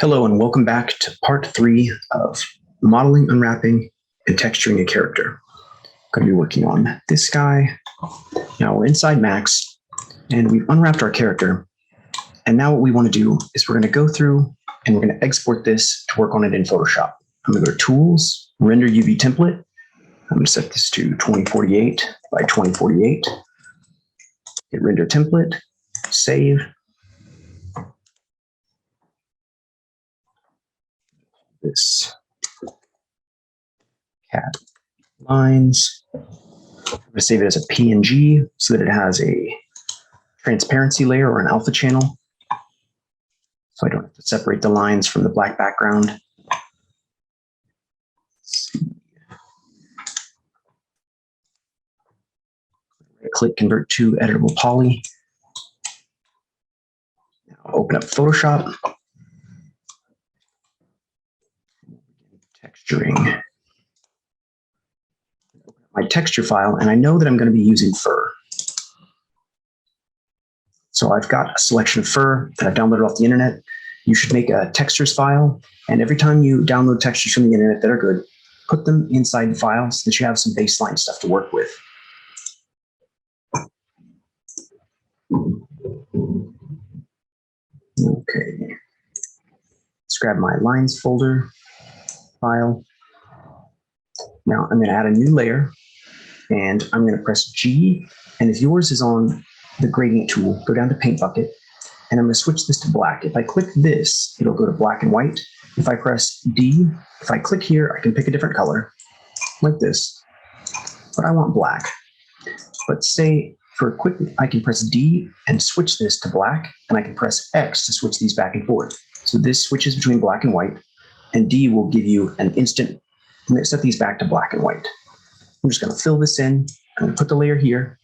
Hello and welcome back to part 3 of modeling, unwrapping, and texturing a character. I'm going to be working on this guy. Now we're inside Max and we've unwrapped our character. And now what we want to do is we're going to go through and we're going to export this to work on it in Photoshop. I'm going to go to Tools, Render UV Template. I'm going to set this to 2048 by 2048. Hit Render Template, save. This cat lines. I'm going to save it as a PNG so that it has a transparency layer or an alpha channel. So I don't have to separate the lines from the black background. Click Convert to Editable Poly. Now open up Photoshop. Texturing. My texture file, and I know that I'm going to be using fur. So I've got a selection of fur that I've downloaded off the internet. You should make a textures file, and every time you download textures from the internet that are good, put them inside the file so that you have some baseline stuff to work with. Okay. Let's grab my lines folder file. Now I'm going to add a new layer, and I'm going to press G. And if yours is on the gradient tool, go down to Paint Bucket, and I'm going to switch this to black. If I click this, it'll go to black and white. If I press D, if I click here, I can pick a different color, like this, but I want black. But say for quick, I can press D and switch this to black, and I can press X to switch these back and forth. So this switches between black and white, and D will give you an instant. I'm going to set these back to black and white. I'm just going to fill this in. I'm going to put the layer here.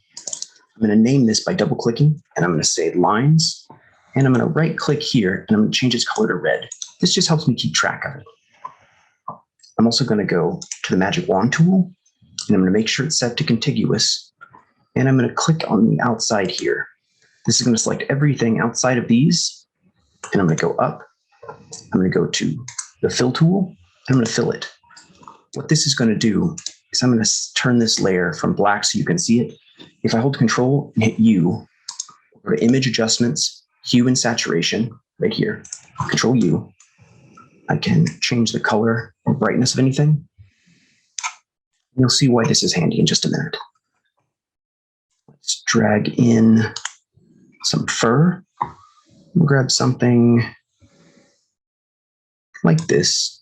I'm going to name this by double clicking, and I'm going to say lines, and I'm going to right click here, and I'm going to change its color to red. This just helps me keep track of it. I'm also going to go to the magic wand tool, and I'm going to make sure it's set to contiguous, and I'm going to click on the outside here. This is going to select everything outside of these, and I'm going to go up. I'm going to go to the fill tool, and I'm going to fill it. What this is going to do is I'm going to turn this layer from black so you can see it. If I hold Control and hit U, go to Image Adjustments, Hue and Saturation, right here, Control U, I can change the color or brightness of anything. You'll see why this is handy in just a minute. Let's drag in some fur. We'll grab something like this.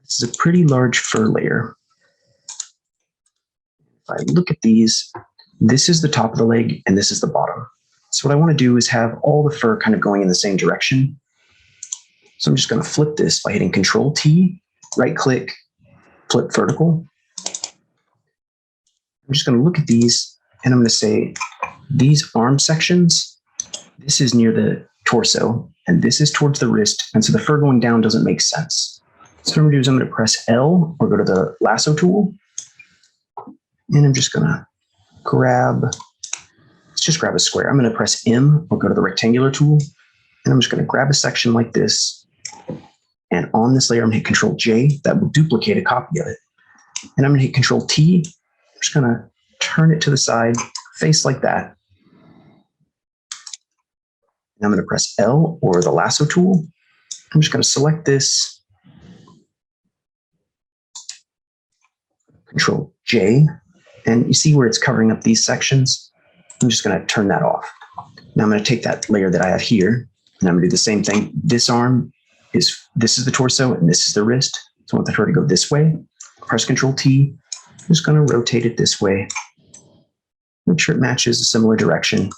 This is a pretty large fur layer. If I look at these, this is the top of the leg and this is the bottom. So what I want to do is have all the fur kind of going in the same direction. So I'm just going to flip this by hitting Control T, right click, flip vertical. I'm just going to look at these and I'm going to say these arm sections, this is near the torso and this is towards the wrist. And so the fur going down doesn't make sense. So what I'm going to do is I'm going to press L or go to the lasso tool. And I'm just going to let's just grab a square. I'm going to press M or go to the rectangular tool. And I'm just going to grab a section like this. And on this layer, I'm going to hit Control J. That will duplicate a copy of it. And I'm going to hit Control T. I'm just going to turn it to the side, face like that. And I'm going to press L or the lasso tool. I'm just going to select this. Control J, and you see where it's covering up these sections. I'm just going to turn that off. Now I'm going to take that layer that I have here, and I'm going to do the same thing. This is the torso, and this is the wrist. So I want the fur to go this way. Press Control T. I'm just going to rotate it this way. Make sure it matches a similar direction.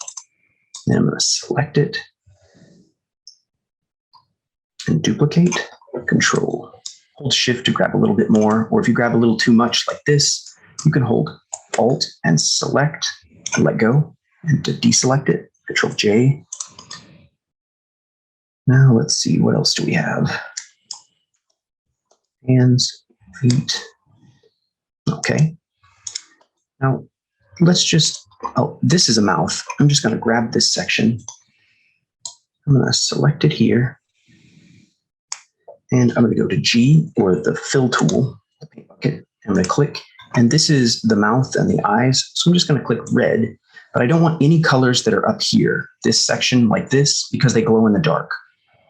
Then I'm going to select it and duplicate. Control. Hold Shift to grab a little bit more, or if you grab a little too much like this, you can hold Alt and select and let go, and to deselect it, Control J. Now let's see, what else do we have? Hands, feet. Okay. Now let's just Oh, this is a mouth. I'm just going to grab this section. I'm going to select it here. And I'm going to go to G, or the fill tool, the paint bucket. I'm going to click, and this is the mouth and the eyes. So I'm just going to click red, but I don't want any colors that are up here, this section like this, because they glow in the dark.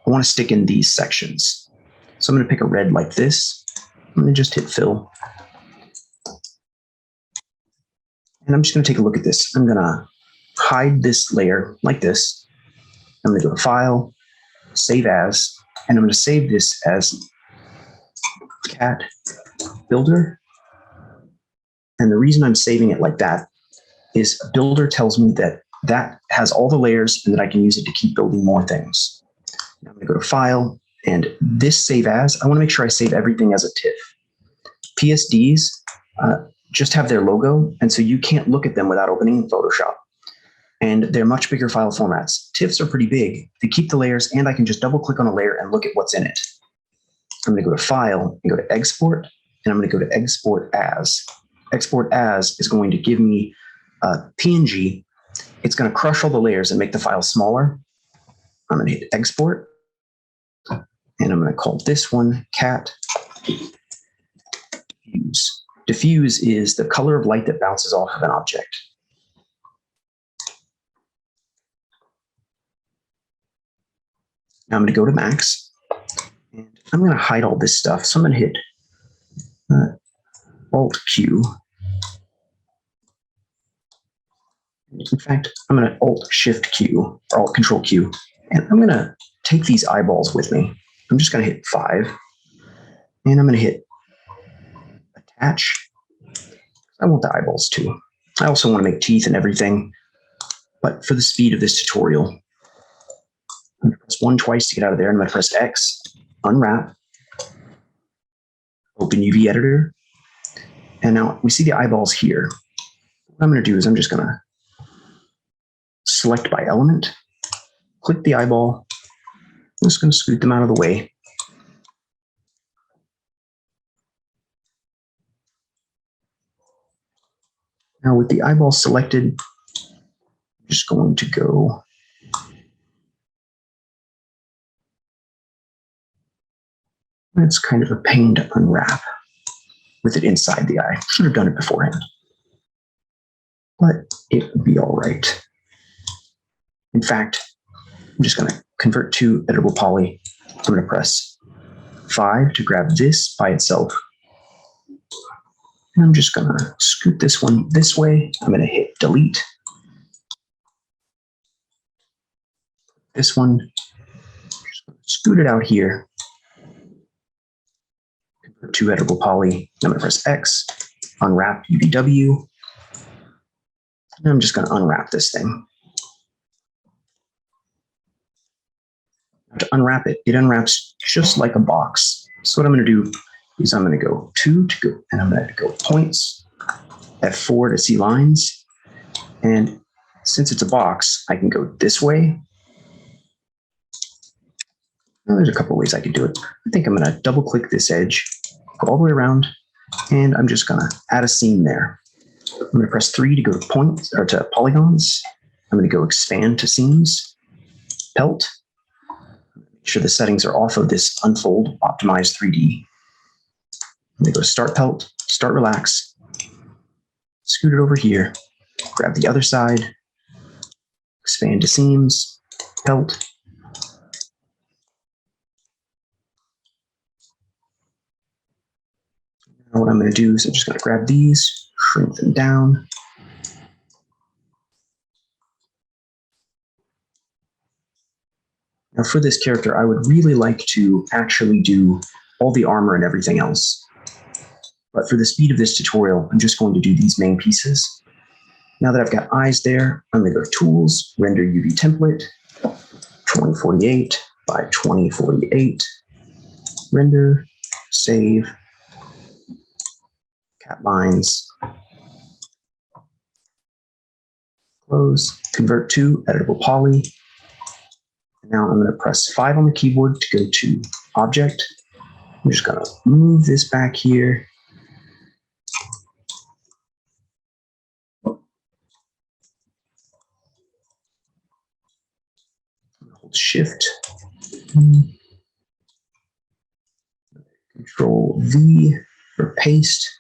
I want to stick in these sections. So I'm going to pick a red like this. I'm going to just hit fill. And I'm just going to take a look at this. I'm going to hide this layer like this. I'm going to go to File, Save As, and I'm going to save this as Cat Builder. And the reason I'm saving it like that is Builder tells me that that has all the layers and that I can use it to keep building more things. Now I'm going to go to File, and this Save As, I want to make sure I save everything as a TIFF. PSDs just have their logo, and so you can't look at them without opening Photoshop. And they're much bigger file formats. TIFFs are pretty big. They keep the layers, and I can just double click on a layer and look at what's in it. I'm going to go to File and go to Export, and I'm going to go to Export As. Export As is going to give me a PNG. It's going to crush all the layers and make the file smaller. I'm going to hit Export, and I'm going to call this one Cat Diffuse. Diffuse is the color of light that bounces off of an object. Now I'm going to go to Max, and I'm going to hide all this stuff. So I'm going to hit Alt-Q. In fact, I'm going to Alt-Shift-Q, or Alt-Control-Q, and I'm going to take these eyeballs with me. I'm just going to hit 5, and I'm going to hit Attach. I want the eyeballs too. I also want to make teeth and everything, but for the speed of this tutorial, I'm going to press 1 twice to get out of there, and I'm going to press X, unwrap, open UV editor, and now we see the eyeballs here. What I'm going to do is I'm just going to select by element, click the eyeball. I'm just going to scoot them out of the way. Now with the eyeball selected, I'm just going to go it's kind of a pain to unwrap with it inside the eye. Should have done it beforehand, but it would be all right. In fact, I'm just going to convert to editable poly. I'm going to press 5 to grab this by itself. And I'm just going to scoot this one this way. I'm going to hit delete. This one, scoot it out here. Convert to editable poly. I'm going to press X, unwrap UVW. And I'm just going to unwrap this thing. To unwrap it, it unwraps just like a box. So what I'm going to do is I'm going to go 2 to go, and I'm going to go points, F4 to see lines. And since it's a box, I can go this way. Well, there's a couple ways I could do it. I think I'm going to double click this edge, go all the way around, and I'm just going to add a seam there. I'm going to press 3 to go to points or to polygons. I'm going to go expand to seams, pelt. Make sure the settings are off of this unfold optimize 3D. I'm going to go to start pelt, start relax, scoot it over here, grab the other side, expand to seams, pelt. Now what I'm going to do is I'm just going to grab these, shrink them down. Now for this character, I would really like to actually do all the armor and everything else. But for the speed of this tutorial, I'm just going to do these main pieces. Now that I've got eyes there, I'm going to go to Tools, Render UV Template, 2048 by 2048, Render, Save, Cat Lines, Close, Convert to Editable Poly. Now I'm going to press 5 on the keyboard to go to Object. I'm just going to move this back here. Shift, Control V for paste.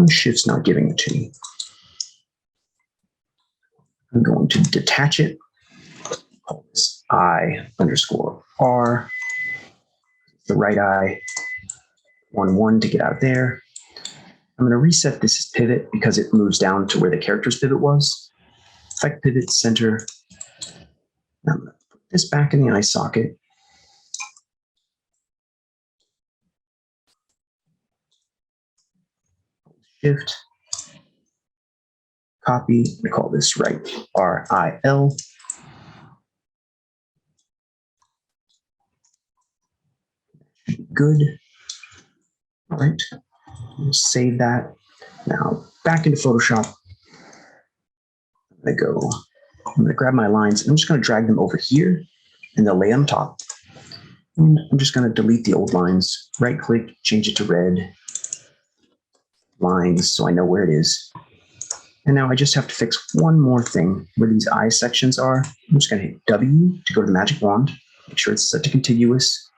Shift's not giving it to me. I'm going to detach it. Call this I_R. The right eye, 1, 1 to get out of there. I'm going to reset this as pivot because it moves down to where the character's pivot was. Effect pivot center. Now I'm going to put this back in the eye socket. Shift, copy. We call this right RIL. Good. All right. Save that. Now back into Photoshop. I'm going to grab my lines and I'm just going to drag them over here and they'll lay on top. And I'm just going to delete the old lines, right click, change it to red lines so I know where it is. And now I just have to fix one more thing where these eye sections are. I'm just going to hit W to go to the magic wand, make sure it's set to contiguous.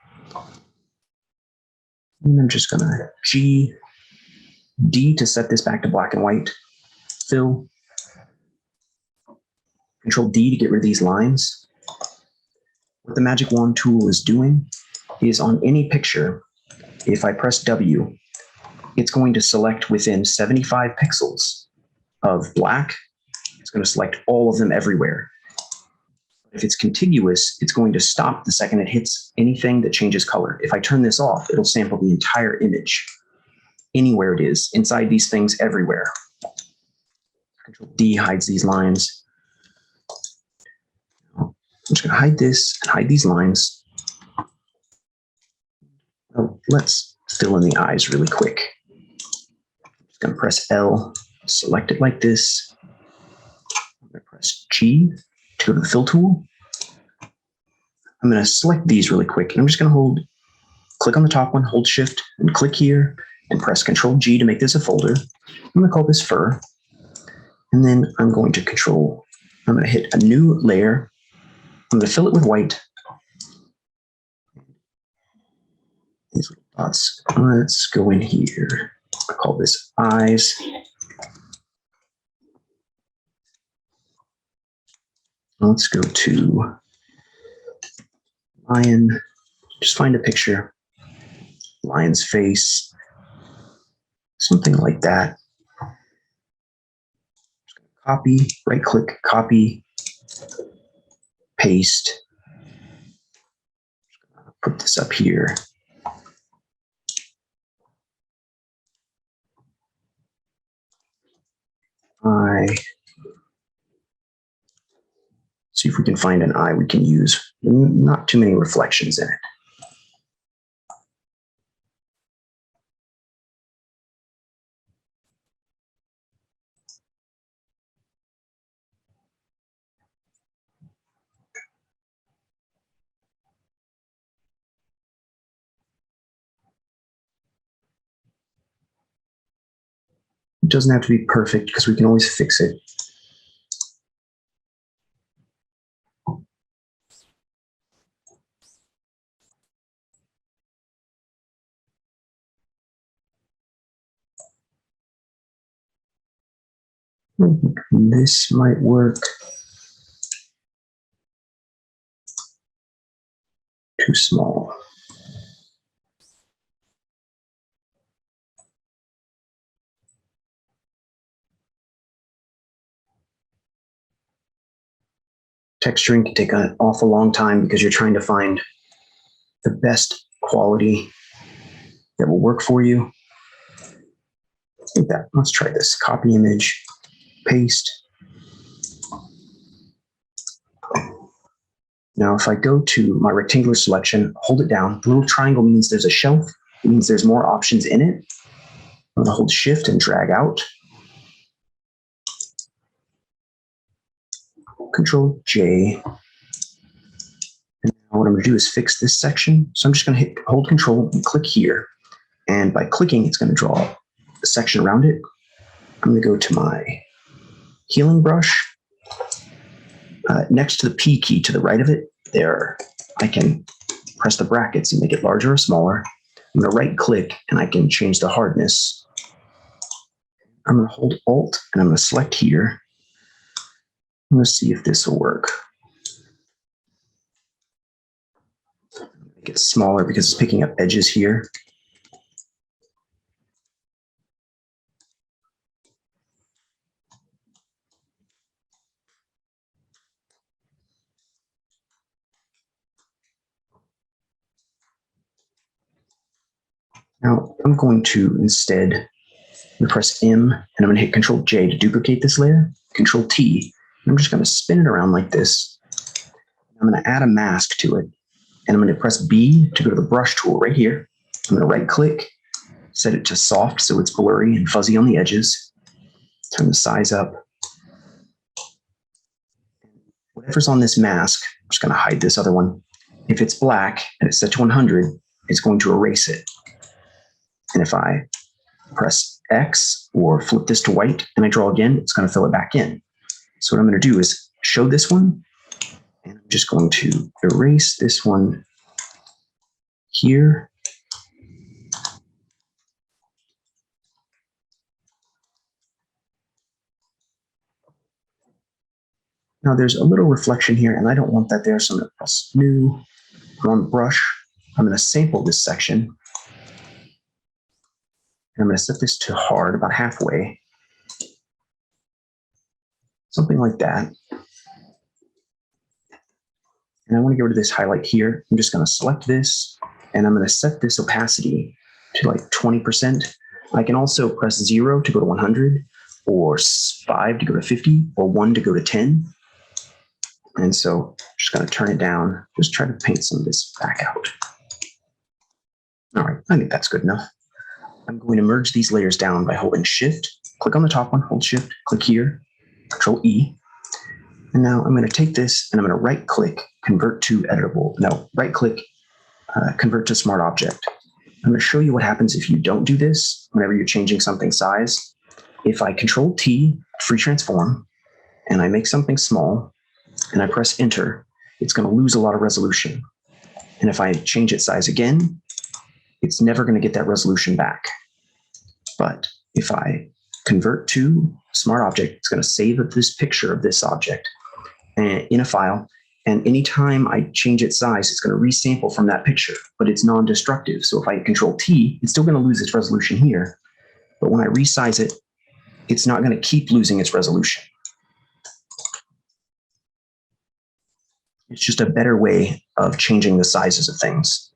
And I'm just going to G, D to set this back to black and white. Fill. Control D to get rid of these lines. What the magic wand tool is doing is on any picture, if I press W, it's going to select within 75 pixels of black. It's going to select all of them everywhere. If it's contiguous, it's going to stop the second it hits anything that changes color. If I turn this off, it'll sample the entire image anywhere it is, inside these things everywhere. Control D hides these lines. I'm just going to hide this and hide these lines. Oh, let's fill in the eyes really quick. I'm just going to press L, select it like this. I'm going to press G to go to the fill tool. I'm going to select these really quick. I'm just going to click on the top one, hold Shift, and click here, and press Control G to make this a folder. I'm going to call this fur. And then I'm going to hit a new layer. I'm going to fill it with white. These little dots, let's go in here. I call this eyes. Let's go to lion. Just find a picture. Lion's face. Something like that. Copy, right click, copy, paste. Put this up here. See if we can find an eye we can use. Not too many reflections in it. It doesn't have to be perfect because we can always fix it. This might work. Too small. Texturing can take an awful long time because you're trying to find the best quality that will work for you. Let's try this. Copy image, paste. Now, if I go to my rectangular selection, hold it down, the little triangle means there's a shelf. It means there's more options in it. I'm going to hold Shift and drag out. Control J. And now what I'm going to do is fix this section. So I'm just going to hold Control and click here. And by clicking, it's going to draw a section around it. I'm going to go to my healing brush. Next to the P key to the right of it, there I can press the brackets and make it larger or smaller. I'm going to right click and I can change the hardness. I'm going to hold Alt and I'm going to select here. I'm going to see if this will work. Make it smaller because it's picking up edges here. Now I'm going to instead press M and I'm going to hit Control J to duplicate this layer, Control T. And I'm just going to spin it around like this. I'm going to add a mask to it. And I'm going to press B to go to the brush tool right here. I'm going to right click, set it to soft so it's blurry and fuzzy on the edges. Turn the size up. Whatever's on this mask, I'm just going to hide this other one. If it's black and it's set to 100, it's going to erase it. And if I press X or flip this to white and I draw again, it's going to fill it back in. So what I'm going to do is show this one, and I'm just going to erase this one here. Now there's a little reflection here, and I don't want that there, so I'm going to press New. On Brush, I'm going to sample this section. And I'm going to set this to hard, about halfway. Something like that. And I want to get rid of this highlight here. I'm just going to select this, and I'm going to set this opacity to like 20%. I can also press 0 to go to 100, or 5 to go to 50, or 1 to go to 10. And so I'm just going to turn it down, just try to paint some of this back out. All right, I think that's good enough. I'm going to merge these layers down by holding Shift, click on the top one, hold Shift, click here, Control E. And now I'm going to take this and I'm going to right click, convert to editable. No, right click, convert to smart object. I'm going to show you what happens if you don't do this whenever you're changing something's size. If I Control T, free transform, and I make something small, and I press Enter, it's going to lose a lot of resolution. And if I change its size again, it's never going to get that resolution back. But if I convert to smart object, it's going to save this picture of this object in a file. And anytime I change its size, it's going to resample from that picture, but it's non-destructive. So if I Control T, it's still going to lose its resolution here. But when I resize it, it's not going to keep losing its resolution. It's just a better way of changing the sizes of things.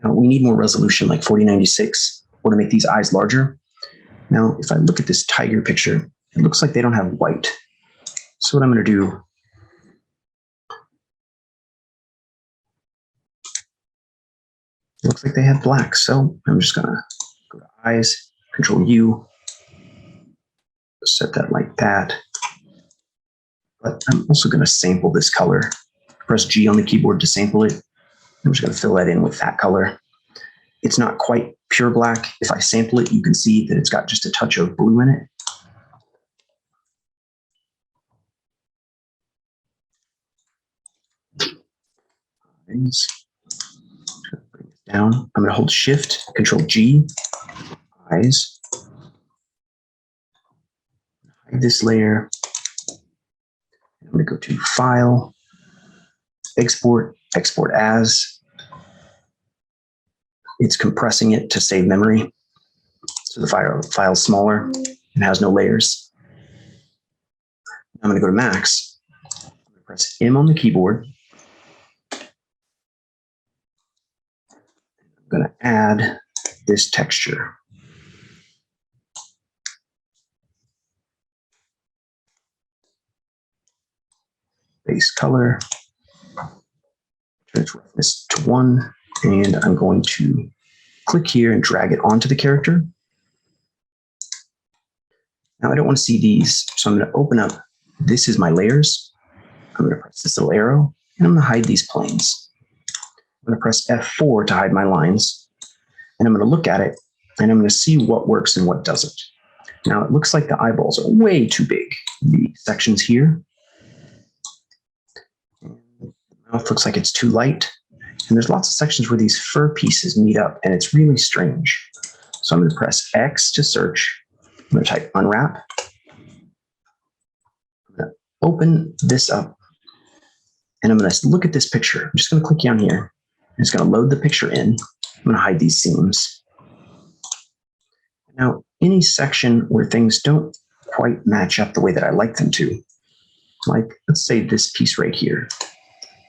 Now, we need more resolution, like 4096, or to make these eyes larger. Now, if I look at this tiger picture, it looks like they don't have white. So what I'm going to do, it looks like they have black. So I'm just going to go to eyes, Control U, set that like that. But I'm also going to sample this color. Press G on the keyboard to sample it. I'm just going to fill that in with that color. It's not quite pure black. If I sample it, you can see that it's got just a touch of blue in it. Bring this down. I'm going to hold Shift, Control G, eyes. Hide this layer. I'm going to go to File, Export, Export As. It's compressing it to save memory. So the file's smaller and has no layers. I'm going to go to Max. I'm going to press M on the keyboard. I'm going to add this texture. Base color. Turn its roughness to 1. And I'm going to click here and drag it onto the character. Now I don't want to see these, so I'm going to open up. This is my layers. I'm going to press this little arrow, and I'm going to hide these planes. I'm going to press F4 to hide my lines, and I'm going to look at it, and I'm going to see what works and what doesn't. Now, it looks like the eyeballs are way too big. The sections here, the mouth looks like it's too light, and there's lots of sections where these fur pieces meet up, and it's really strange. So I'm going to press X to search. I'm going to type unwrap. I'm going to open this up, and I'm going to look at this picture. I'm just going to click down here. It's going to load the picture in. I'm going to hide these seams. Now, any section where things don't quite match up the way that I like them to, like let's say this piece right here.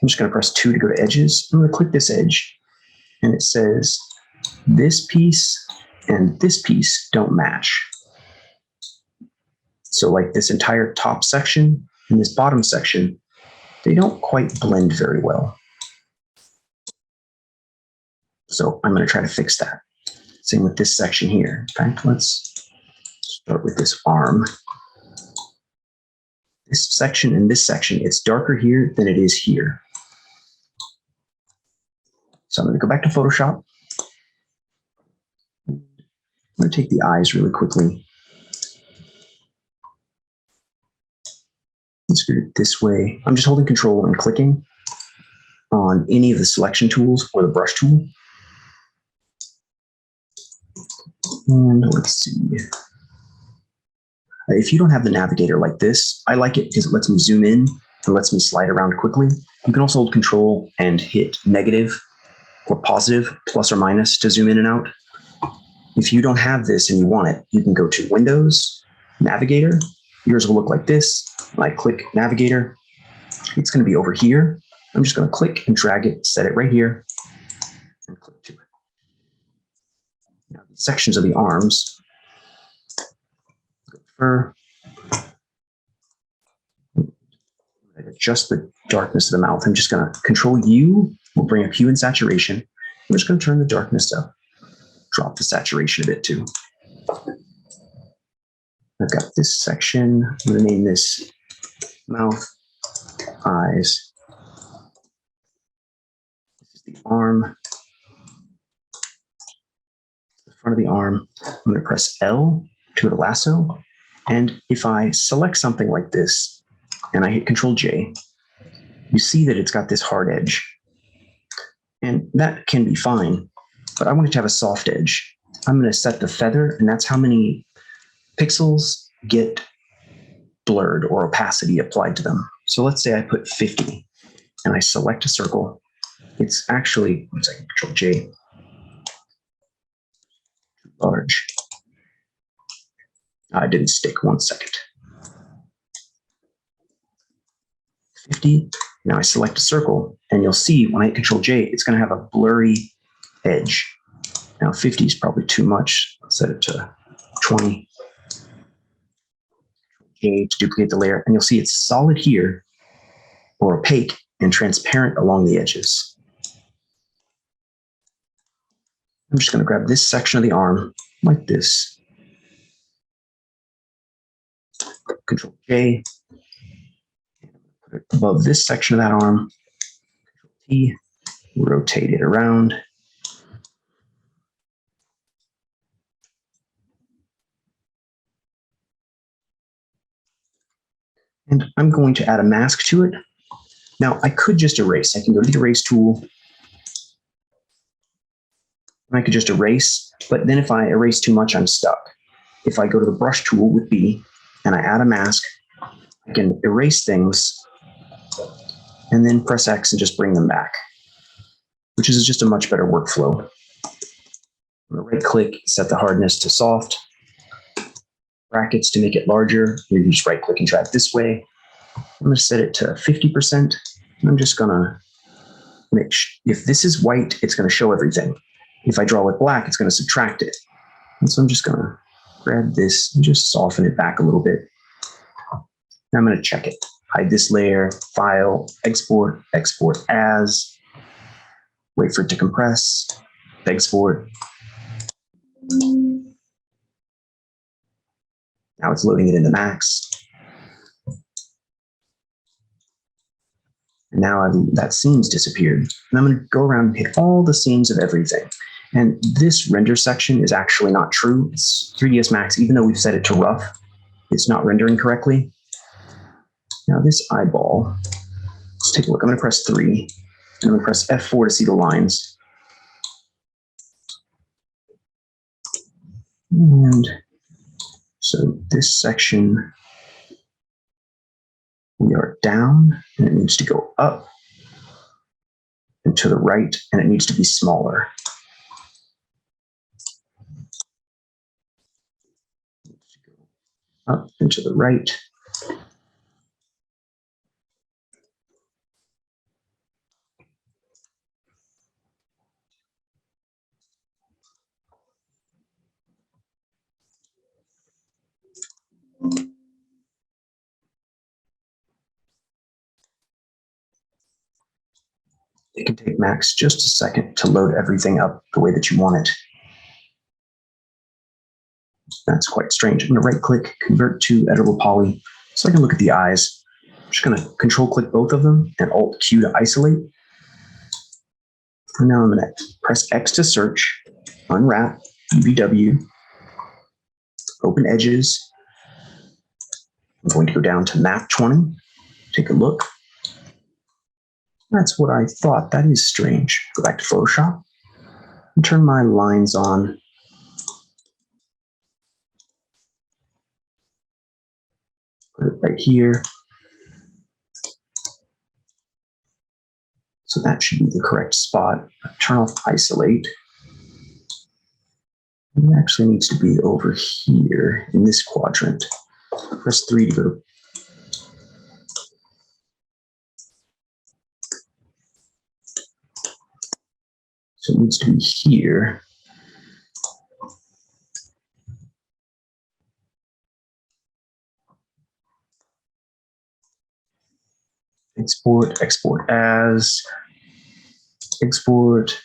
I'm just going to press 2 to go to edges. I'm going to click this edge, and it says this piece and this piece don't match. So like this entire top section and this bottom section, they don't quite blend very well. So I'm going to try to fix that. Same with this section here. In fact, let's start with this arm. This section and this section, it's darker here than it is here. So I'm going to go back to Photoshop. I'm going to take the eyes really quickly. Let's do it this way. I'm just holding Control and clicking on any of the selection tools or the brush tool. And let's see. If you don't have the navigator like this, I like it because it lets me zoom in and lets me slide around quickly. You can also hold Control and hit negative or positive, plus or minus to zoom in and out. If you don't have this and you want it, you can go to Windows, Navigator. Yours will look like this. When I click Navigator, it's going to be over here. I'm just going to click and drag it, set it right here, and click to it. Now, the sections of the arms, fur, adjust the darkness of the mouth. I'm just going to Control U, will bring up hue and saturation. I'm just going to turn the darkness up, drop the saturation a bit too. I've got this section. I'm going to name this mouth, eyes. This is the arm, the front of the arm. I'm going to press L to go to lasso. And if I select something like this and I hit Control J, you see that it's got this hard edge. And that can be fine, but I want it to have a soft edge. I'm going to set the feather, and that's how many pixels get blurred or opacity applied to them. So let's say I put 50 and I select a circle. It's actually, one second, Control J, too large. I didn't stick, 1 second. 50, now I select a circle, and you'll see when I hit Control J, it's going to have a blurry edge. Now 50 is probably too much. I'll set it to 20. J to duplicate the layer, and you'll see it's solid here, or opaque and transparent along the edges. I'm just going to grab this section of the arm like this. Control J. Put it above this section of that arm. Control T. Rotate it around. And I'm going to add a mask to it. Now, I could just erase. I can go to the erase tool. And I could just erase, but then if I erase too much, I'm stuck. If I go to the brush tool with B and I add a mask, I can erase things and then press X and just bring them back, which is just a much better workflow. I'm going to right click, set the hardness to soft, brackets to make it larger. You just right click and drag this way. I'm going to set it to 50%. I'm just going to make sure, if this is white, it's going to show everything. If I draw it black, it's going to subtract it. And so I'm just going to grab this and just soften it back a little bit. Now I'm going to check it. Hide this layer, file, export, export as, wait for it to compress, export. Now it's loading it into Max. And now that seam's disappeared. And I'm going to go around and hit all the seams of everything. And this render section is actually not true. It's 3ds Max, even though we've set it to rough, it's not rendering correctly. Now this eyeball, let's take a look. I'm going to press 3, and I'm going to press F4 to see the lines. And so this section, we are down, and it needs to go up and to the right, and it needs to be smaller. Up and to the right. It can take Max just a second to load everything up the way that you want it. That's quite strange. I'm going to right click, convert to editable poly, so I can look at the eyes. I'm just going to control click both of them and Alt Q to isolate. And now I'm going to press X to search, unwrap, UVW, open edges. I'm going to go down to map 20, take a look. That's what I thought. That is strange. Go back to Photoshop and turn my lines on. Put it right here. So that should be the correct spot. Turn off isolate. It actually needs to be over here in this quadrant. Press 3 to go. So it needs to be here. Export, export as, export.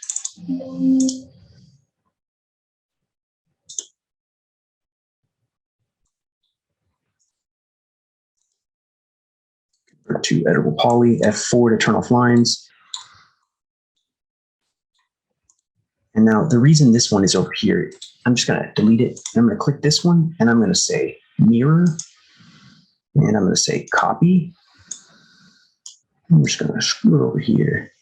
Convert to editable poly, F4 to turn off lines. And now the reason this one is over here, I'm just going to delete it. And I'm going to click this one and I'm going to say mirror. And I'm going to say copy. I'm just going to screw it over here.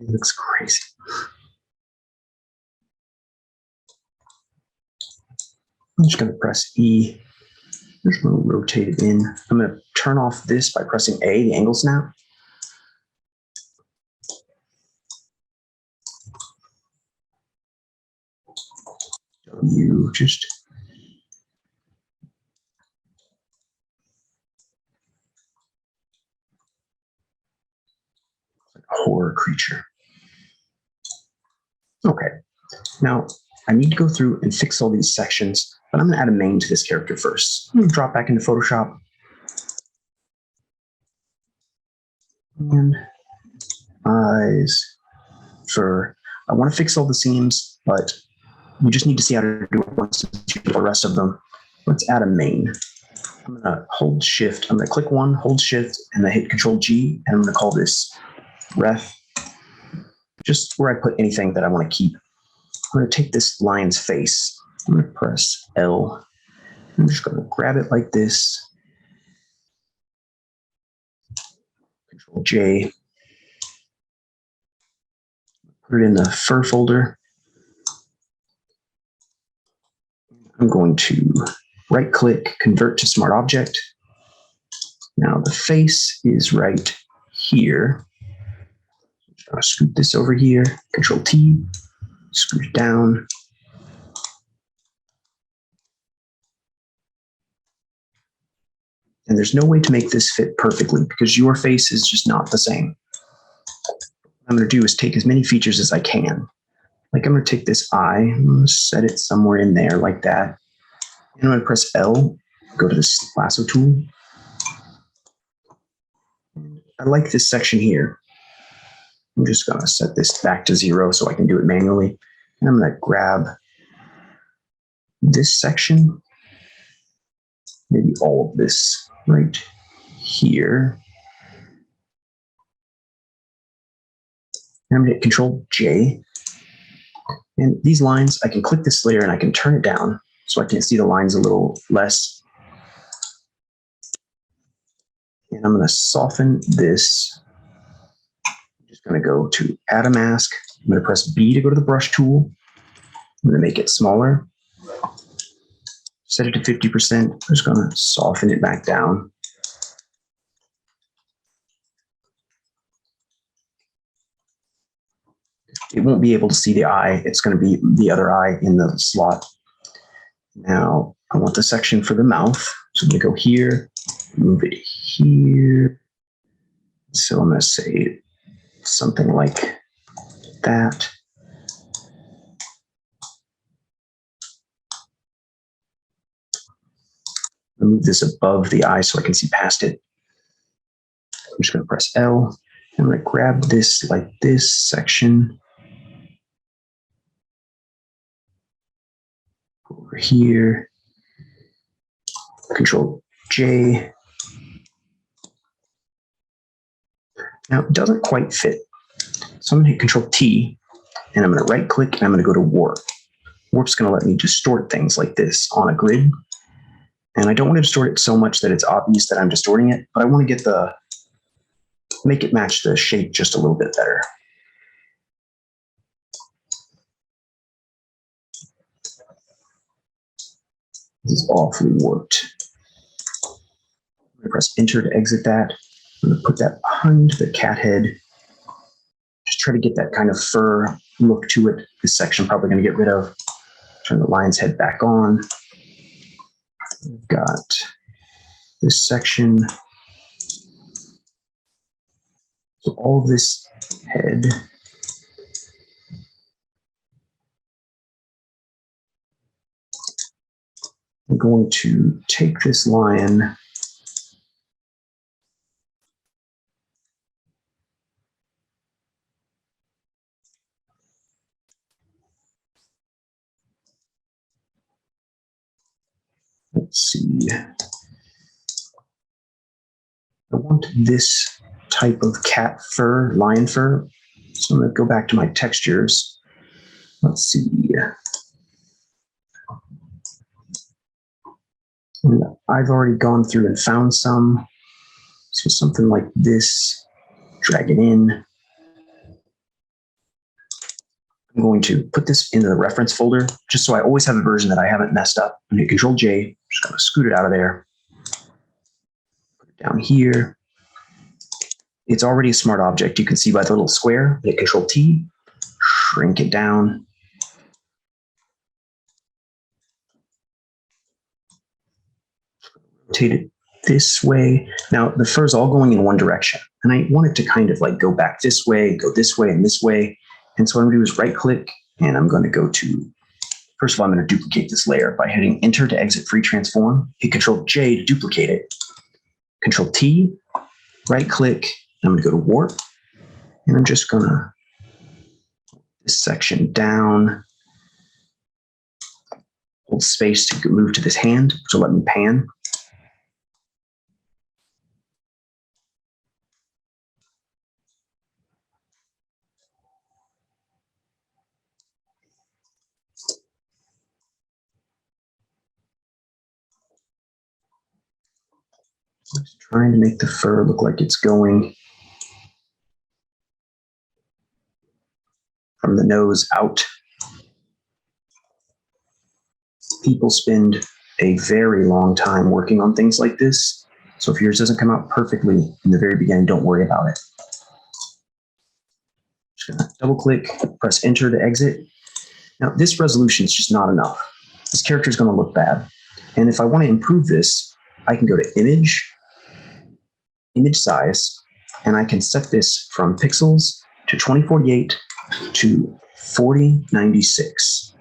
It looks crazy. I'm just going to press E. I'm just going to rotate it in. I'm going to turn off this by pressing A, the angle snap. You just like a horror creature. Okay, now I need to go through and fix all these sections, but I'm going to add a main to this character first. I'm going to drop back into Photoshop. And eyes, fur. I want to fix all the seams, but we just need to see how to do it once and do the rest of them. Let's add a main. I'm going to hold shift. I'm going to click one, hold shift, and then hit Control G, and I'm going to call this ref, just where I put anything that I want to keep. I'm going to take this lion's face. I'm going to press L. I'm just going to grab it like this. Control J. Put it in the fur folder. I'm going to right click, convert to smart object. Now the face is right here. I'll scoot this over here, Control T, scoot it down. And there's no way to make this fit perfectly because your face is just not the same. What I'm going to do is take as many features as I can. Like I'm going to take this eye, I'm going to set it somewhere in there like that. And I'm going to press L, go to this lasso tool. I like this section here. I'm just going to set this back to 0 so I can do it manually. And I'm going to grab this section maybe all of this right here. And I'm going to hit Control J. And these lines, I can click this layer and I can turn it down so I can see the lines a little less. And I'm going to soften this. I'm just going to go to Add a Mask. I'm going to press B to go to the brush tool. I'm going to make it smaller. Set it to 50%. I'm just going to soften it back down. It won't be able to see the eye. It's going to be the other eye in the slot. Now, I want the section for the mouth. So I'm going to go here, move it here. So I'm going to say something like that. Move this above the eye so I can see past it. I'm just going to press L. I'm going to grab this like this section. Over here. Control J. Now it doesn't quite fit. So I'm going to hit Control T and I'm going to right click and I'm going to go to Warp. Warp's going to let me distort things like this on a grid. And I don't want to distort it so much that it's obvious that I'm distorting it, but I want to get make it match the shape just a little bit better. This is awfully warped. I'm going to press Enter to exit that. I'm going to put that behind the cat head. Just try to get that kind of fur look to it. This section I'm probably going to get rid of. Turn the lion's head back on. We've got this section. So all this head. I'm going to take this lion. Let's see. I want this type of cat fur, lion fur. So I'm going to go back to my textures. Let's see. And I've already gone through and found some. So something like this, drag it in. I'm going to put this into the reference folder just so I always have a version that I haven't messed up. I'm going to hit Control J, just going to scoot it out of there. Put it down here. It's already a smart object. You can see by the little square. Hit Control T, shrink it down. Rotate it this way. Now the fur is all going in one direction, and I want it to kind of like go back this way, go this way, and this way. And so what I'm going to do is right click, and I'm going to go to, first of all, I'm going to duplicate this layer by hitting Enter to exit free transform, hit Control J to duplicate it, Control T, right click, I'm going to go to warp, and I'm just going to this section down, hold space to move to this hand, which will let me pan. Just trying to make the fur look like it's going from the nose out. People spend a very long time working on things like this. So if yours doesn't come out perfectly in the very beginning, don't worry about it. Just gonna double click, press Enter to exit. Now this resolution is just not enough. This character is going to look bad. And if I want to improve this, I can go to Image, Image Size, and I can set this from pixels to 2048 to 4096.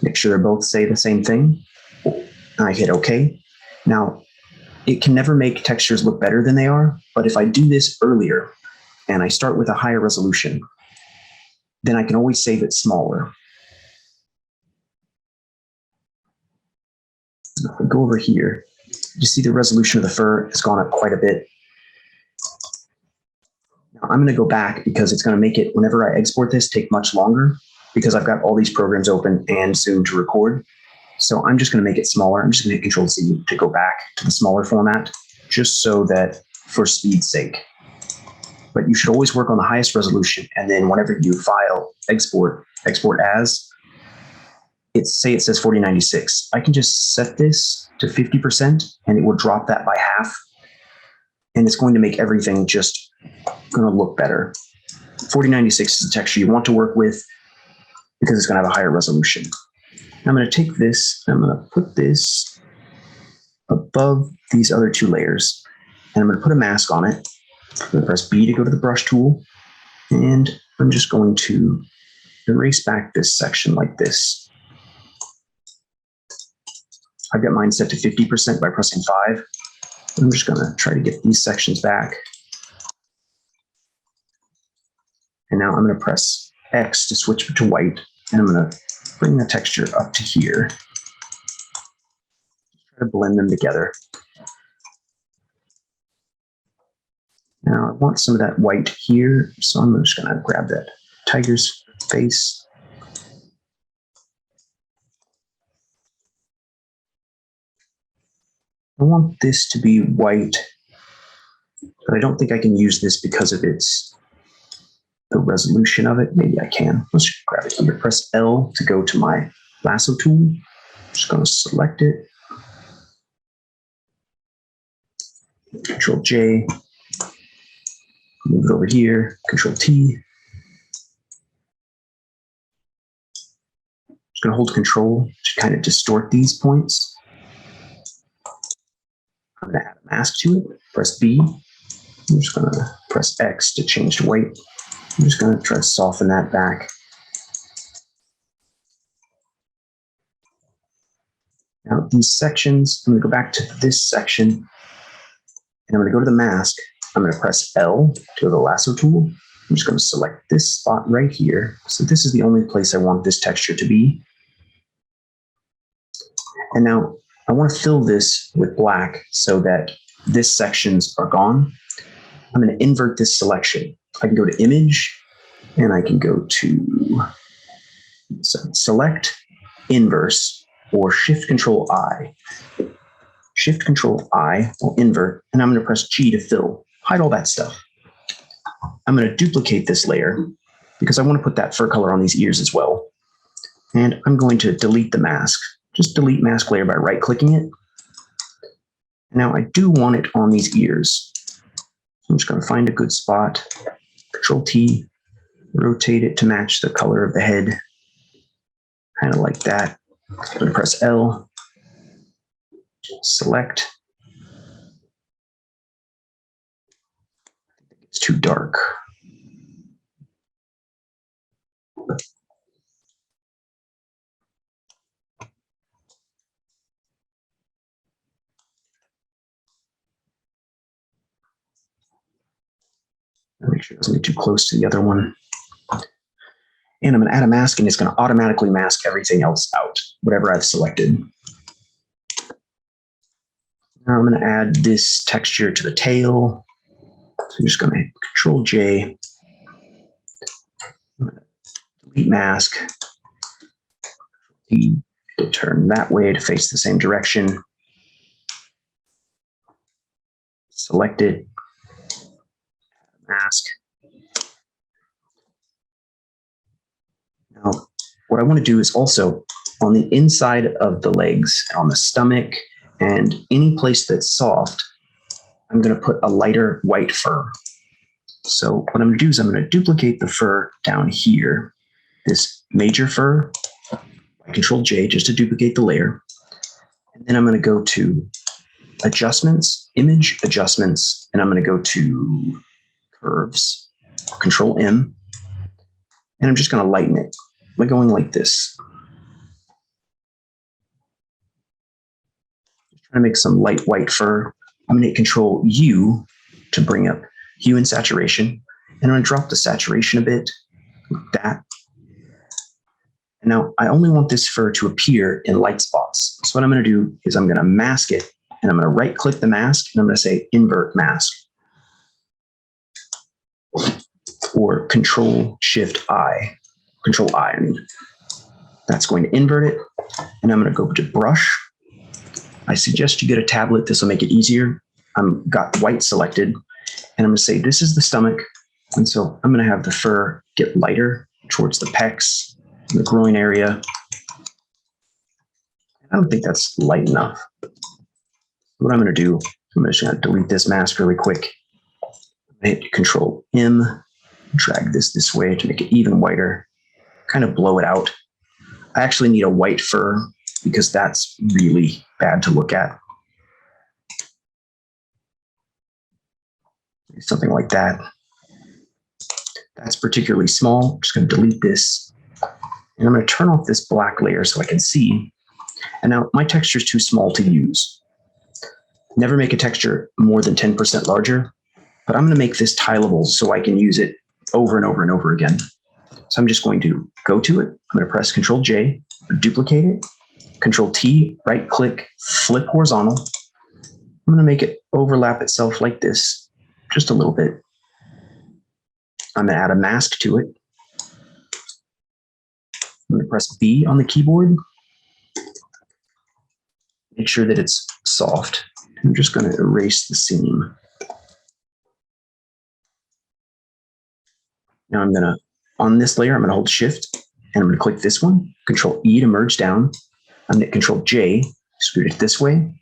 Make sure they both say the same thing. I hit OK. Now, it can never make textures look better than they are, but if I do this earlier and I start with a higher resolution, then I can always save it smaller. If we go over here, You see the resolution of the fur has gone up quite a bit. Now I'm going to go back because it's going to make it, whenever I export this, take much longer because I've got all these programs open and Zoom to record. So I'm just going to make it smaller. I'm just going to hit Control Z to go back to the smaller format, just so that for speed's sake. But you should always work on the highest resolution. And then whenever you file export as, say it says 4096. I can just set this to 50% and it will drop that by half. And it's going to make everything just going to look better. 4096 is the texture you want to work with because it's going to have a higher resolution. I'm going to take this, I'm going to put this above these other two layers, and I'm going to put a mask on it. I'm going to press B to go to the brush tool, and I'm just going to erase back this section like this. I've got mine set to 50% by pressing 5. I'm just going to try to get these sections back. And now I'm going to press X to switch to white, and I'm going to bring the texture up to here. Try to blend them together. Now I want some of that white here, so I'm just going to grab that tiger's face. I want this to be white, but I don't think I can use this because of the resolution of it. Maybe I can. Let's grab it here. Press L to go to my lasso tool. I'm just going to select it. Control J. Move it over here. Control T. Just going to hold Control to kind of distort these points. I'm going to add a mask to it. Press B. I'm just going to press X to change to white. I'm just going to try to soften that back. Now these sections, I'm going to go back to this section, and I'm going to go to the mask. I'm going to press L to go to the lasso tool. I'm just going to select this spot right here. So this is the only place I want this texture to be. And now I want to fill this with black so that this sections are gone. I'm going to invert this selection. I can go to Image, and I can go to Select, Inverse, or Shift Control I. Shift Control I will invert, and I'm going to press G to fill. Hide all that stuff. I'm going to duplicate this layer because I want to put that fur color on these ears as well. And I'm going to delete the mask. Just delete mask layer by right-clicking it. Now I do want it on these ears. I'm just going to find a good spot. Control T, rotate it to match the color of the head. Kind of like that. I'm going to press L, select. It's too dark. Make sure it doesn't get too close to the other one. And I'm going to add a mask, and it's going to automatically mask everything else out, whatever I've selected. Now I'm going to add this texture to the tail. So I'm just going to hit Control J. I'm going to delete mask. T to turn that way to face the same direction. Select it. Mask. Now, what I want to do is also on the inside of the legs, on the stomach, and any place that's soft, I'm going to put a lighter white fur. So what I'm going to do is I'm going to duplicate the fur down here, this major fur, by Control J just to duplicate the layer. And then I'm going to go to Adjustments, Image Adjustments, and I'm going to go to Curves, Control M, and I'm just going to lighten it by going like this. Just trying to make some light white fur. I'm going to hit Control U to bring up hue and saturation, and I'm going to drop the saturation a bit, like that. And now I only want this fur to appear in light spots. So what I'm going to do is I'm going to mask it and I'm going to right click the mask and I'm going to say invert mask, or Control I mean. That's going to invert it. And I'm going to go to brush. I suggest you get a tablet. This will make it easier. I've got white selected, and I'm going to say this is the stomach. And so I'm going to have the fur get lighter towards the pecs, the groin area. I don't think that's light enough. What I'm going to do, I'm just going to delete this mask really quick. Hit Control M, drag this way to make it even whiter, kind of blow it out. I actually need a white fur because that's really bad to look at. Something like that. That's particularly small. I'm just going to delete this. And I'm going to turn off this black layer so I can see. And now my texture is too small to use. Never make a texture more than 10% larger, but I'm going to make this tileable so I can use it over and over and over again. So I'm just going to go to it. I'm going to press Control J, duplicate it, Control T, right click, flip horizontal. I'm going to make it overlap itself like this, just a little bit. I'm going to add a mask to it. I'm going to press B on the keyboard. Make sure that it's soft. I'm just going to erase the seam. Now I'm going to, on this layer, I'm going to hold Shift, and I'm going to click this one, Control E to merge down. I'm going to Control J, scoot it this way, and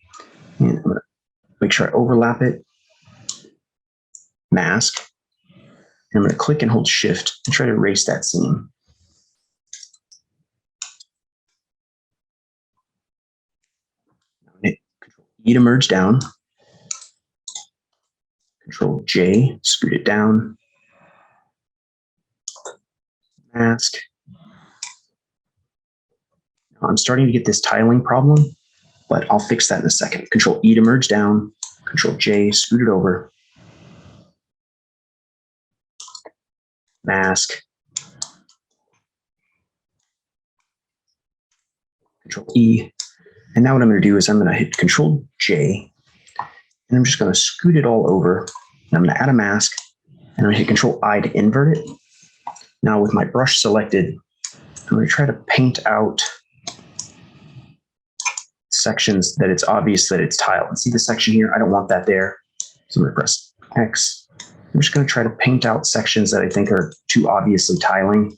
I'm going to make sure I overlap it, mask, and I'm going to click and hold Shift and try to erase that seam. Control E to merge down, Control J, scoot it down, mask. Now I'm starting to get this tiling problem, but I'll fix that in a second. Control E to merge down, Control J, scoot it over, mask, Control E. And now what I'm going to do is I'm going to hit Control J, and I'm just going to scoot it all over. And I'm going to add a mask, and I'm going to hit Control I to invert it. Now with my brush selected, I'm going to try to paint out sections that it's obvious that it's tiled. See the section here? I don't want that there. So I'm going to press X. I'm just going to try to paint out sections that I think are too obviously tiling.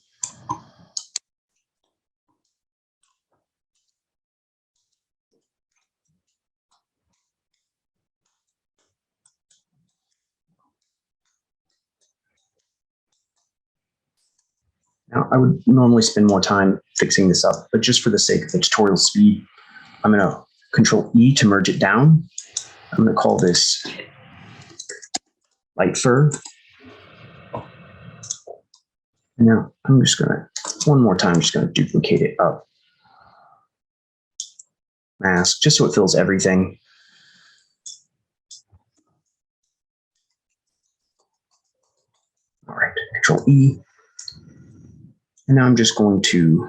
Now, I would normally spend more time fixing this up, but just for the sake of the tutorial speed, I'm going to Control E to merge it down. I'm going to call this light fur. And now I'm just going to, one more time, just going to duplicate it up. Mask, just so it fills everything. All right, Control E. And now I'm just going to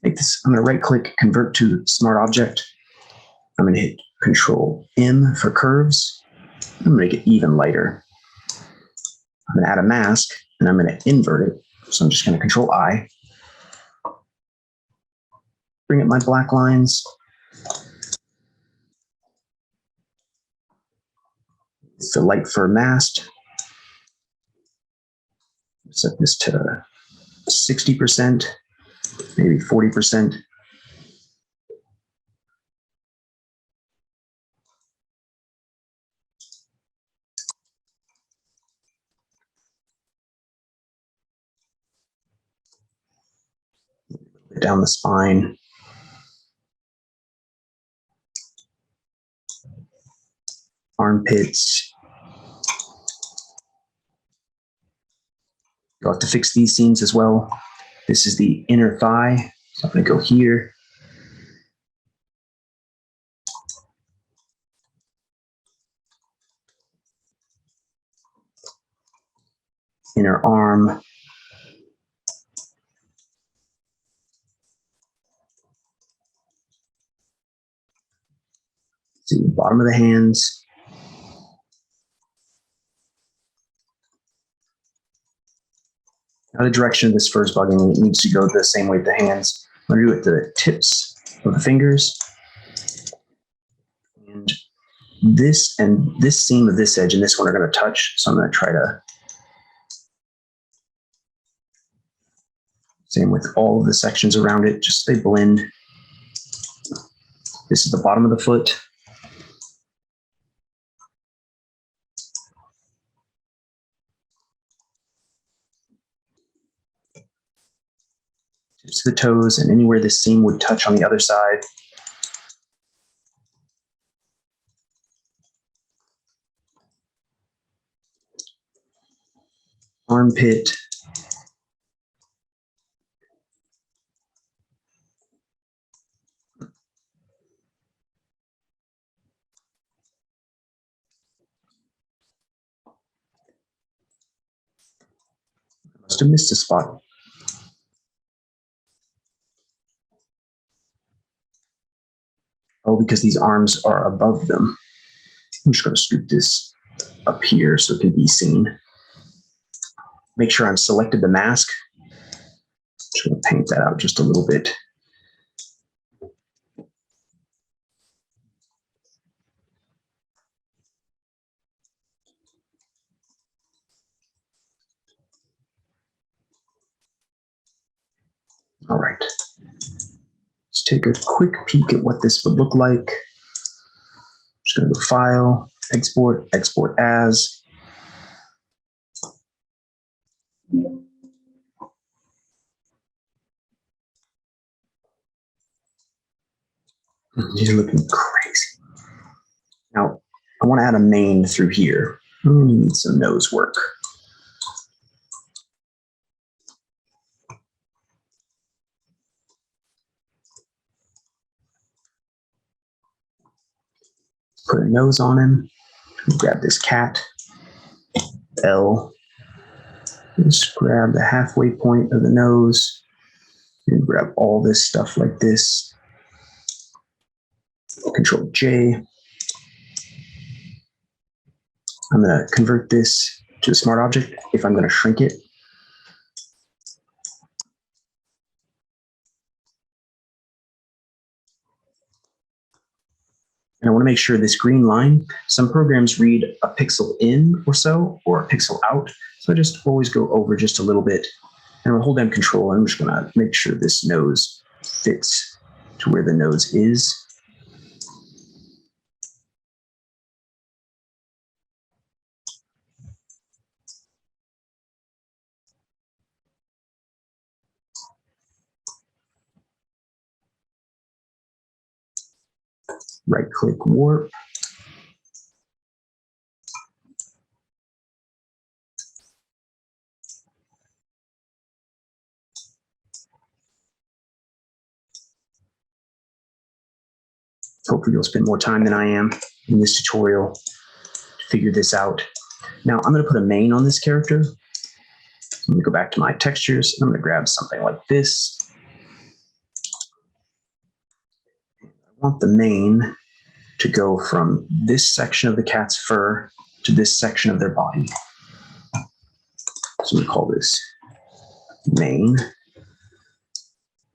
make this, I'm going to right click, convert to smart object. I'm going to hit Control M for curves. I'm going to make it even lighter. I'm going to add a mask, and I'm going to invert it. So I'm just going to Control I. Bring up my black lines. It's the light fur mask. Set this to 60%, maybe 40%. Down the spine. Armpits. You'll have to fix these seams as well. This is the inner thigh. So I'm going to go here. Inner arm. See the bottom of the hands. Now the direction of this fur is bugging needs to go the same way with the hands. I'm going to do it the tips of the fingers. And this seam of this edge and this one are going to touch. So I'm going to try to, same with all of the sections around it, just they blend. This is the bottom of the foot. Tips to the toes and anywhere this seam would touch on the other side. Armpit. Must have missed a spot. Oh, because these arms are above them. I'm just going to scoop this up here so it can be seen. Make sure I'm selected the mask. Just going to paint that out just a little bit. All right. Let's take a quick peek at what this would look like. Just going to go File, Export, Export As. These are looking crazy. Now, I want to add a mane through here. Need some nose work. Put a nose on him. Grab this cat. L. Just grab the halfway point of the nose. And grab all this stuff like this. Control J. I'm going to convert this to a smart object if I'm going to shrink it. And I want to make sure this green line, some programs read a pixel in or so, or a pixel out. So I just always go over just a little bit and I'll hold down Control. And I'm just going to make sure this nose fits to where the nose is. Right click warp. Hopefully you'll spend more time than I am in this tutorial to figure this out. Now I'm going to put a mane on this character. I'm going to go back to my textures. I'm going to grab something like this. I want the mane to go from this section of the cat's fur to this section of their body. So I'm going to call this mane.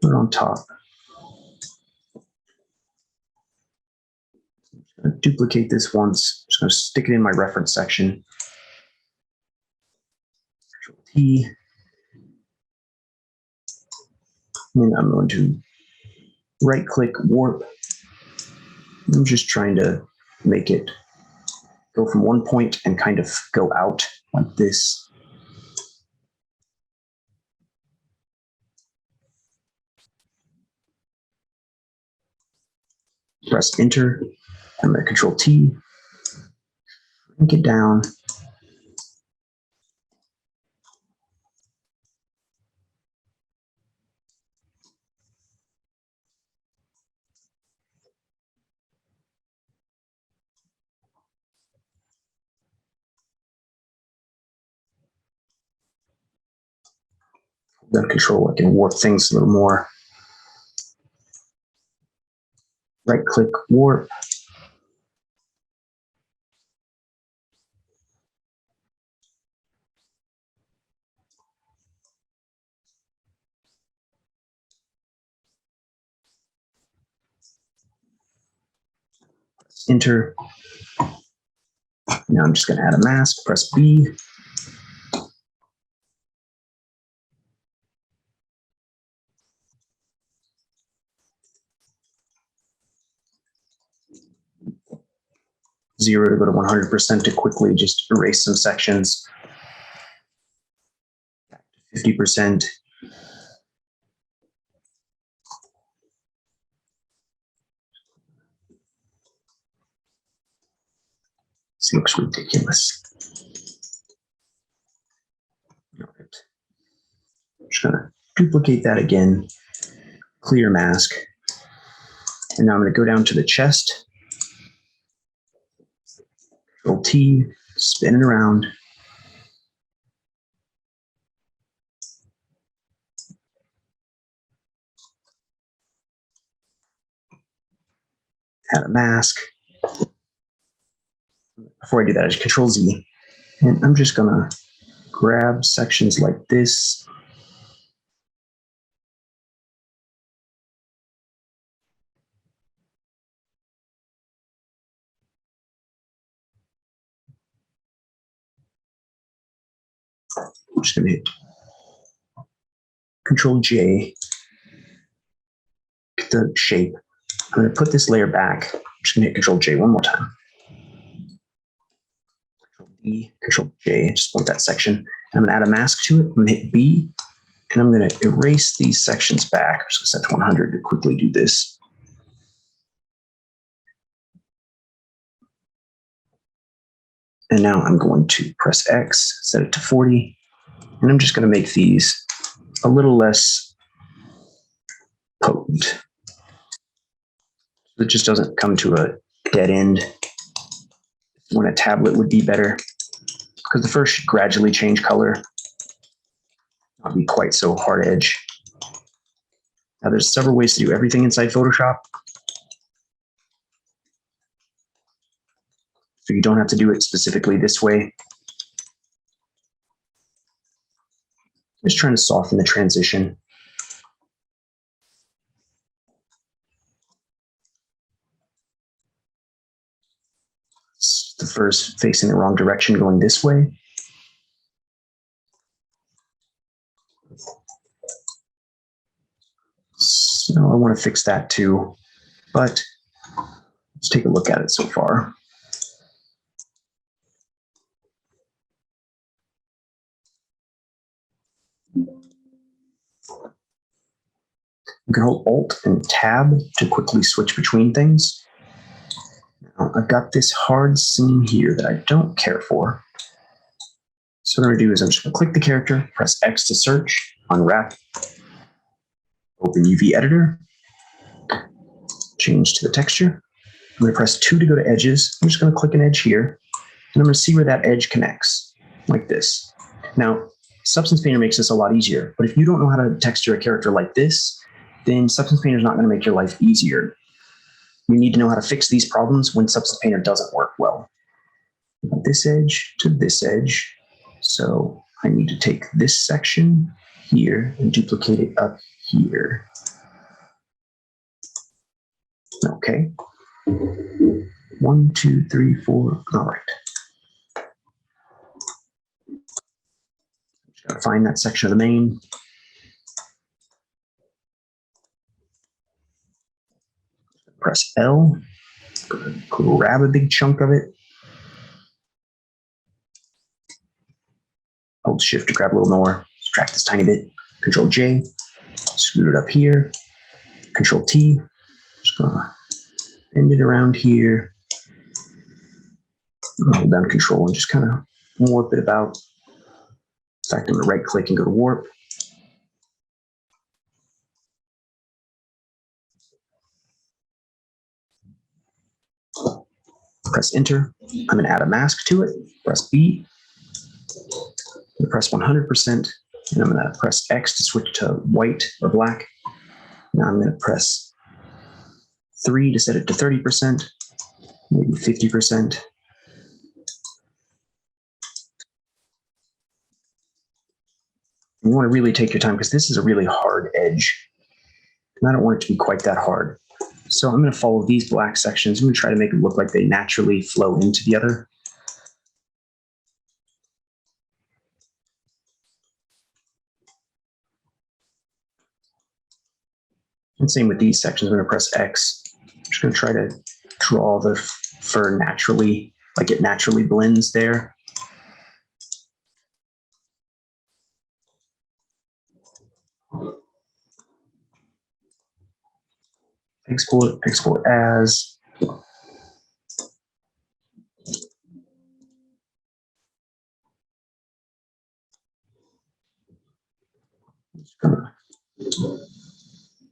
Put it on top. I'm going to duplicate this once. I'm just going to stick it in my reference section. Control T. And I'm going to right click warp. I'm just trying to make it go from one point and kind of go out like this. Press Enter. I'm going to Control T. Shrink it down. Then Control, I can warp things a little more. Right click warp. Enter. Now I'm just going to add a mask, press B. Zero to go to 100% to quickly just erase some sections. 50%. This looks ridiculous. All right. I'm just going to duplicate that again. Clear mask. And now I'm going to go down to the chest. Control T, spin it around. Add a mask. Before I do that, I just Control Z. And I'm just going to grab sections like this. I'm just going to hit Control J, get the shape. I'm going to put this layer back. I'm just going to hit Control J one more time. Control D, Control J, I just want that section. And I'm going to add a mask to it. I'm going to hit B, and I'm going to erase these sections back. I'm just going to set to 100 to quickly do this. And now I'm going to press X, set it to 40, and I'm just going to make these a little less potent. So it just doesn't come to a dead end when a tablet would be better, because the first should gradually change color, not be quite so hard edge. Now there's several ways to do everything inside Photoshop. So you don't have to do it specifically this way. Just trying to soften the transition. It's the first facing the wrong direction going this way. So I want to fix that too, but let's take a look at it so far. You can hold Alt and Tab to quickly switch between things. Now, I've got this hard seam here that I don't care for. So what I'm going to do is I'm just going to click the character, press X to search, unwrap, open UV editor, change to the texture. I'm going to press 2 to go to edges. I'm just going to click an edge here, and I'm going to see where that edge connects, like this. Now, Substance Painter makes this a lot easier, but if you don't know how to texture a character like this, then Substance Painter is not going to make your life easier. You need to know how to fix these problems when Substance Painter doesn't work well. This edge to this edge. So I need to take this section here and duplicate it up here. Okay. 1, 2, 3, 4. All right. Just got to find that section of the main. Press L. Grab a big chunk of it. Hold Shift to grab a little more. Subtract this tiny bit. Control J. Scoot it up here. Control T. Just gonna bend it around here. Hold down Control and just kind of warp it about. In fact, I'm going to right click and go to warp. Press Enter. I'm going to add a mask to it. Press B. I'm going to press 100%, and I'm going to press X to switch to white or black. Now I'm going to press 3 to set it to 30%, maybe 50%. You want to really take your time because this is a really hard edge. And I don't want it to be quite that hard. So I'm going to follow these black sections. I'm going to try to make it look like they naturally flow into the other. And same with these sections. I'm going to press X. I'm just going to try to draw the fur naturally, like it naturally blends there. Export as. Just gonna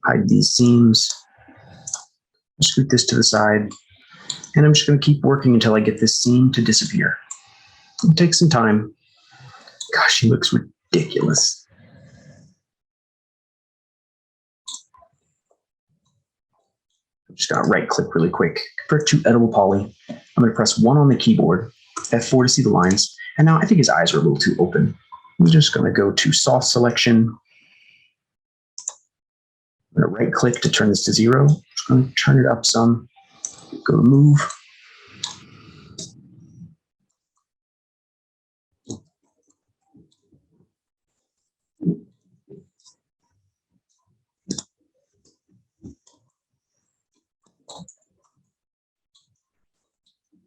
hide these seams. Scoot this to the side. And I'm just going to keep working until I get this seam to disappear. It'll take some time. Gosh, she looks ridiculous. I'm just going to right click really quick. Convert to editable poly. I'm going to press 1 on the keyboard, F4 to see the lines. And now I think his eyes are a little too open. I'm just going to go to soft selection. I'm going to right click to turn this to 0. I'm just going to turn it up some. Go to move.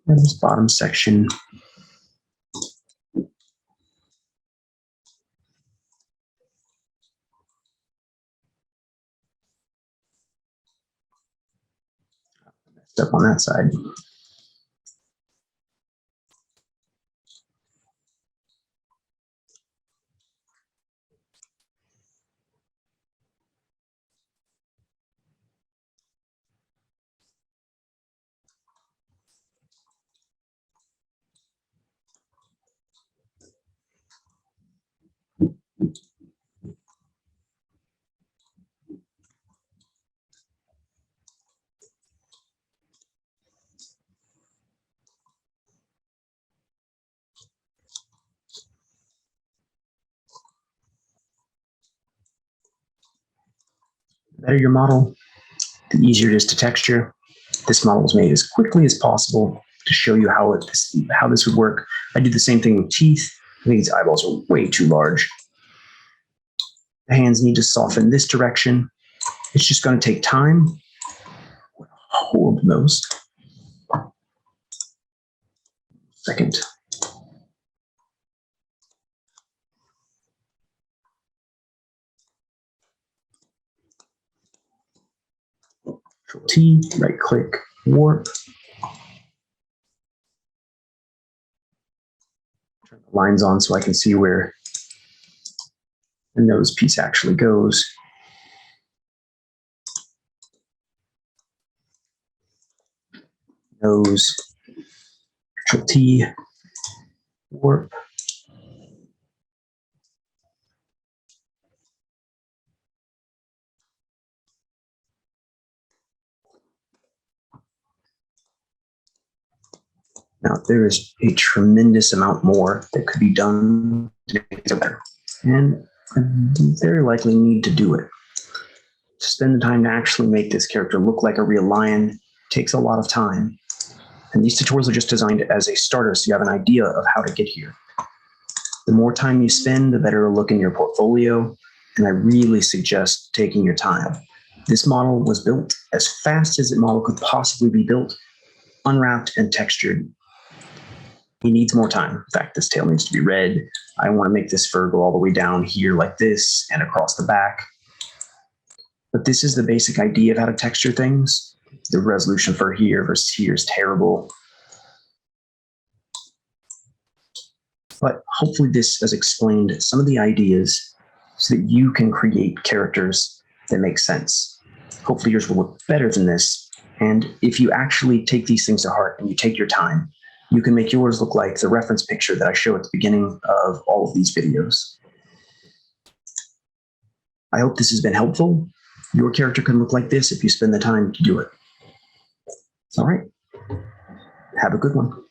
And this bottom section. Step on that side. The better your model, the easier it is to texture. This model was made as quickly as possible to show you how this would work. I did the same thing with teeth. I think these eyeballs are way too large. The hands need to soften this direction. It's just going to take time. Horrible nose. Second. Control T, right click, warp. Turn the lines on so I can see where the nose piece actually goes. Nose, Control T, warp. Now, there is a tremendous amount more that could be done to make it better. And I very likely need to do it. To spend the time to actually make this character look like a real lion takes a lot of time. And these tutorials are just designed as a starter so you have an idea of how to get here. The more time you spend, the better it'll look in your portfolio. And I really suggest taking your time. This model was built as fast as a model could possibly be built, unwrapped and textured. He needs more time. In fact, this tail needs to be red. I want to make this fur go all the way down here like this and across the back. But this is the basic idea of how to texture things. The resolution for here versus here is terrible. But hopefully this has explained some of the ideas so that you can create characters that make sense. Hopefully yours will look better than this. And if you actually take these things to heart and you take your time, you can make yours look like the reference picture that I show at the beginning of all of these videos. I hope this has been helpful. Your character can look like this if you spend the time to do it. All right. Have a good one.